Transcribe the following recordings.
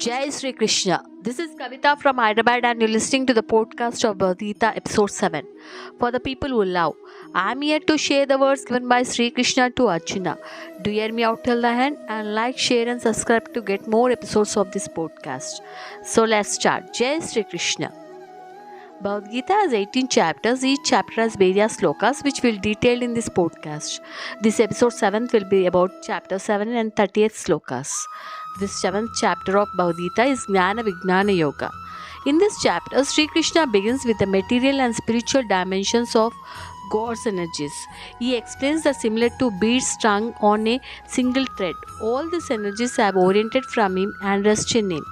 Jai Sri Krishna. This is Kavita from Hyderabad, and you're listening to the podcast of Bhagavad Gita, episode 7. For the people who love, I am here to share the words given by Sri Krishna to Arjuna. Do hear me out till the end and like, share, and subscribe to get more episodes of this podcast. So let's start. Jai Sri Krishna. Bhagavad Gita has 18 chapters. Each chapter has various slokas which we'll detail in this podcast. This episode 7th will be about chapter 7 and 38th slokas. This 7th chapter of Bhagavad Gita is Jnana Vijnana Yoga. In this chapter, Sri Krishna begins with the material and spiritual dimensions of God's energies. He explains the similar to beads strung on a single thread. All these energies have oriented from him and rest in him.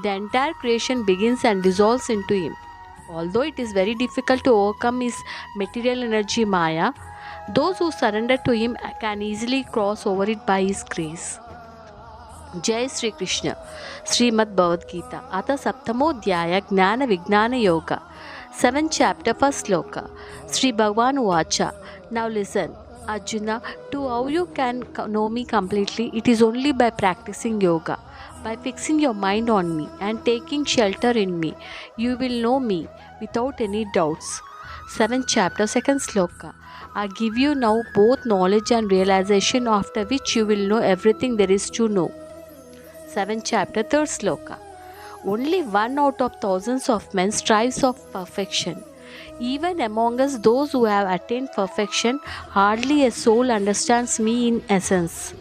The entire creation begins and dissolves into him. Although it is very difficult to overcome his material energy Maya, those who surrender to him can easily cross over it by his grace. Jai Sri Krishna. Srimad Bhagavad Gita. Ata Saptamodhyaya Jnana Vijnana Yoga. 7th chapter, 1st sloka. Sri Bhagavan Uvacha. Now listen, Arjuna, to how you can know me completely, it is only by practicing yoga. By fixing your mind on me and taking shelter in me, you will know me without any doubts. 7th chapter, 2nd sloka. I give you now both knowledge and realization, after which you will know everything there is to know. 7th chapter, 3rd sloka. Only one out of thousands of men strives of perfection. Even among us, those who have attained perfection, hardly a soul understands me in essence.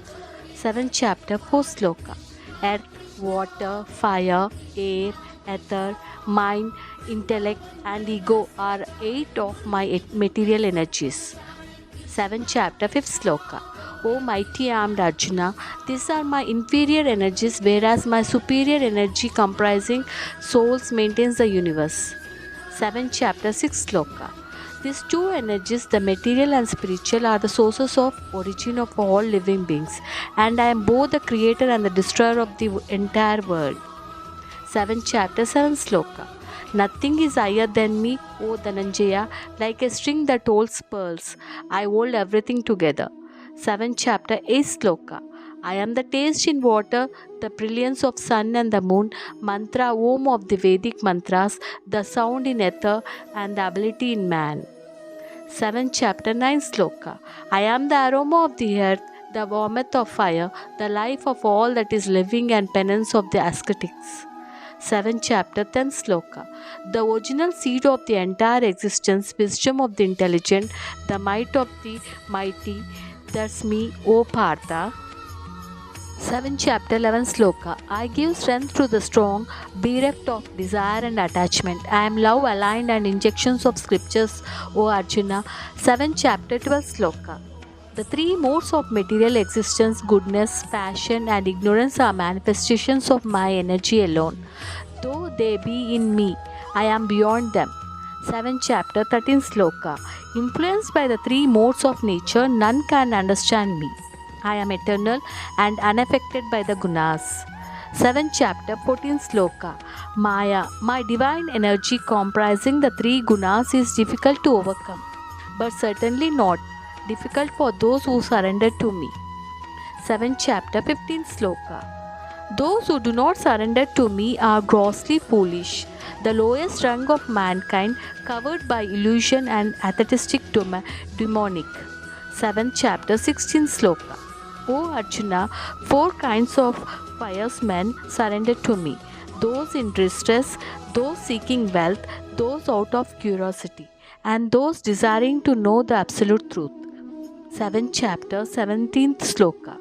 7th chapter, 4th sloka. Earth, water, fire, air, ether, mind, intellect, and ego are 8 of my material energies. 7th chapter, 5th sloka. O mighty armed Arjuna, these are my inferior energies, whereas my superior energy comprising souls maintains the universe. 7th chapter, 6th sloka. These two energies, the material and spiritual, are the sources of origin of all living beings, and I am both the creator and the destroyer of the entire world. 7th chapter, 7th sloka. Nothing is higher than me, O Dhananjaya, like a string that holds pearls. I hold everything together. 7th chapter, 8th sloka. I am the taste in water, the brilliance of sun and the moon, mantra Om of the Vedic mantras, the sound in ether, and the ability in man. 7th chapter, 9th sloka. I am the aroma of the earth, the warmth of fire, the life of all that is living, and penance of the ascetics. 7th chapter, 10th sloka. The original seed of the entire existence, wisdom of the intelligent, the might of the mighty, that's me, O Partha. 7th chapter, 11th sloka. I give strength to the strong, bereft of desire and attachment. I am love aligned and injections of scriptures, O Arjuna. 7th chapter, 12th sloka. The three modes of material existence, goodness, passion, and ignorance, are manifestations of my energy alone. Though they be in me, I am beyond them. 7th chapter, 13th sloka. Influenced by the three modes of nature, none can understand me. I am eternal and unaffected by the gunas. 7th chapter, 14th sloka. Maya, my divine energy comprising the three gunas, is difficult to overcome, but certainly not difficult for those who surrender to me. 7th chapter, 15th sloka. Those who do not surrender to me are grossly foolish, the lowest rung of mankind, covered by illusion and atheistic demonic. 7th chapter, 16th sloka. O Arjuna, 4 kinds of pious men surrender to me: those in distress, those seeking wealth, those out of curiosity, and those desiring to know the absolute truth. 7th chapter, 17th sloka.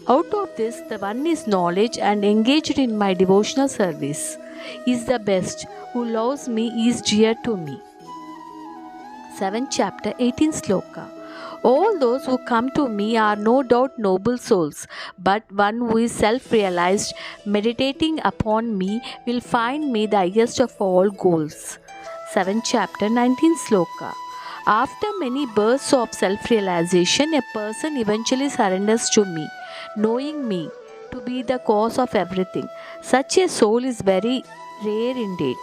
Out of this, the one is knowledge and engaged in my devotional service is the best. Who loves me is dear to me. 7th chapter, 18th sloka. All those who come to me are no doubt noble souls, but one who is self-realized, meditating upon me, will find me the highest of all goals. 7th chapter, 19th sloka. After many bursts of self-realization, a person eventually surrenders to me, knowing me to be the cause of everything. Such a soul is very rare indeed.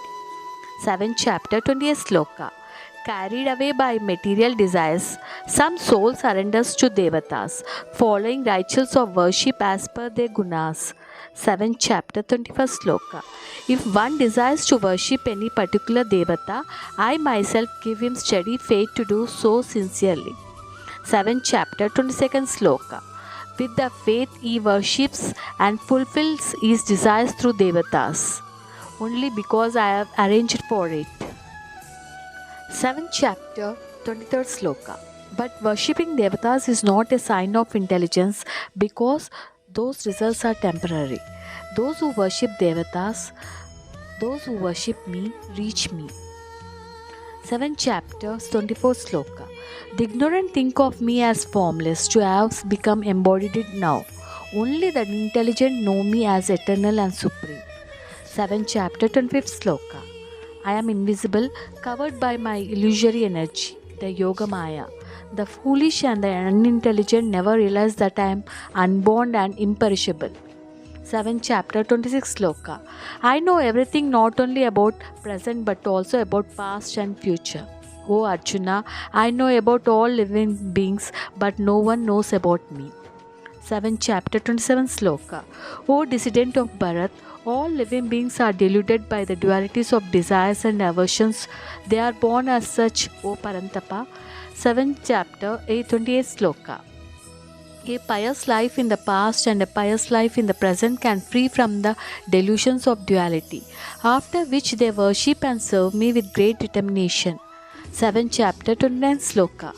7th chapter, 20th sloka. Carried away by material desires, some soul surrenders to devatas, following rituals of worship as per their gunas. 7th chapter, 21st sloka. If one desires to worship any particular devata, I myself give him steady faith to do so sincerely. 7th chapter, 22nd sloka. With the faith he worships and fulfills his desires through devatas, only because I have arranged for it. 7th chapter, 23rd sloka. But worshipping devatas is not a sign of intelligence because those results are temporary. Those who worship devatas, those who worship me, reach me. 7th chapter, 24th sloka. The ignorant think of me as formless, to have become embodied now. Only the intelligent know me as eternal and supreme. 7th chapter, 25th sloka. I am invisible, covered by my illusory energy, the Yoga Maya. The foolish and the unintelligent never realize that I am unborn and imperishable. 7th chapter, 26th sloka. I know everything not only about present but also about past and future. O Arjuna, I know about all living beings but no one knows about me. 7th chapter, 27th sloka. O descendant of Bharat, all living beings are deluded by the dualities of desires and aversions. They are born as such, O Parantapa. 7th chapter, 28th sloka. A pious life in the past and a pious life in the present can free from the delusions of duality, after which they worship and serve me with great determination. 7th chapter, 29th sloka.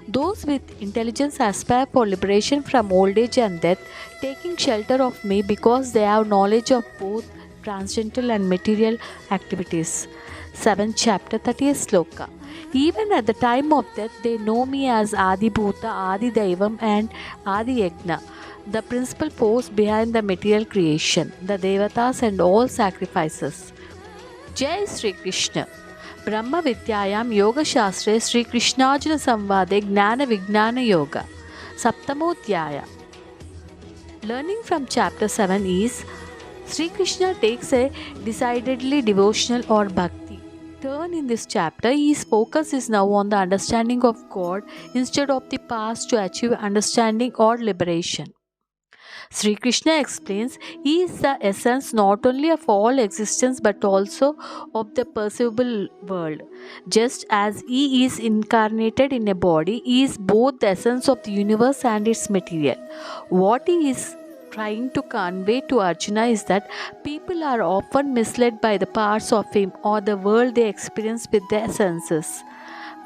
Those with intelligence aspire for liberation from old age and death, taking shelter of me because they have knowledge of both transcendental and material activities. 7th chapter, 30th sloka. Even at the time of death, they know me as Adi Bhuta, Adi Daivam, and Adi Yajna, the principal force behind the material creation, the Devatas, and all sacrifices. Jai Sri Krishna. Brahma Vidyayam Yoga Shastre Sri Krishnajuna Samvade Gnana Vijnana Yoga. Saptamodhyaya. Learning from chapter 7 is Sri Krishna takes a decidedly devotional or bhakti turn in this chapter. His focus is now on the understanding of God instead of the past to achieve understanding or liberation. Sri Krishna explains he is the essence not only of all existence but also of the perceivable world. Just as he is incarnated in a body, he is both the essence of the universe and its material. What he is trying to convey to Arjuna is that people are often misled by the parts of him or the world they experience with their senses,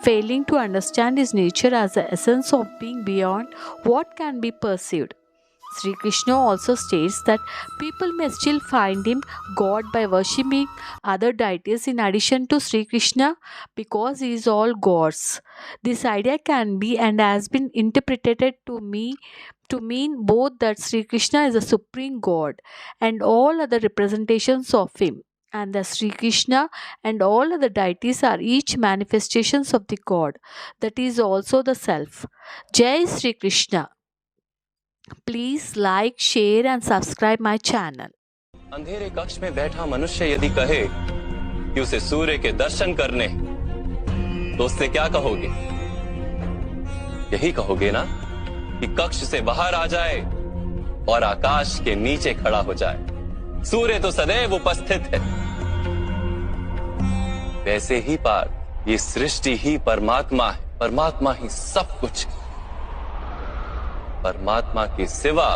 failing to understand his nature as the essence of being beyond what can be perceived. Sri Krishna also states that people may still find him God by worshipping other deities in addition to Sri Krishna because he is all gods. This idea can be and has been interpreted to mean both that Sri Krishna is the supreme God and all other representations of him, and that Sri Krishna and all other deities are each manifestations of the God, that is also the Self. Jai Sri Krishna. Please like, share and subscribe my channel. अंधेरे कक्ष में बैठा मनुष्य यदि कहे कि उसे सूर्य के दर्शन करने, तो उससे क्या कहोगे? यही कहोगे ना कि कक्ष से बाहर आ जाए और आकाश के नीचे खड़ा हो जाए। सूर्य तो सदैव उपस्थित है। वैसे ही पार ये सृष्टि ही परमात्मा है, परमात्मा ही सब कुछ है। परमात्मा के सिवा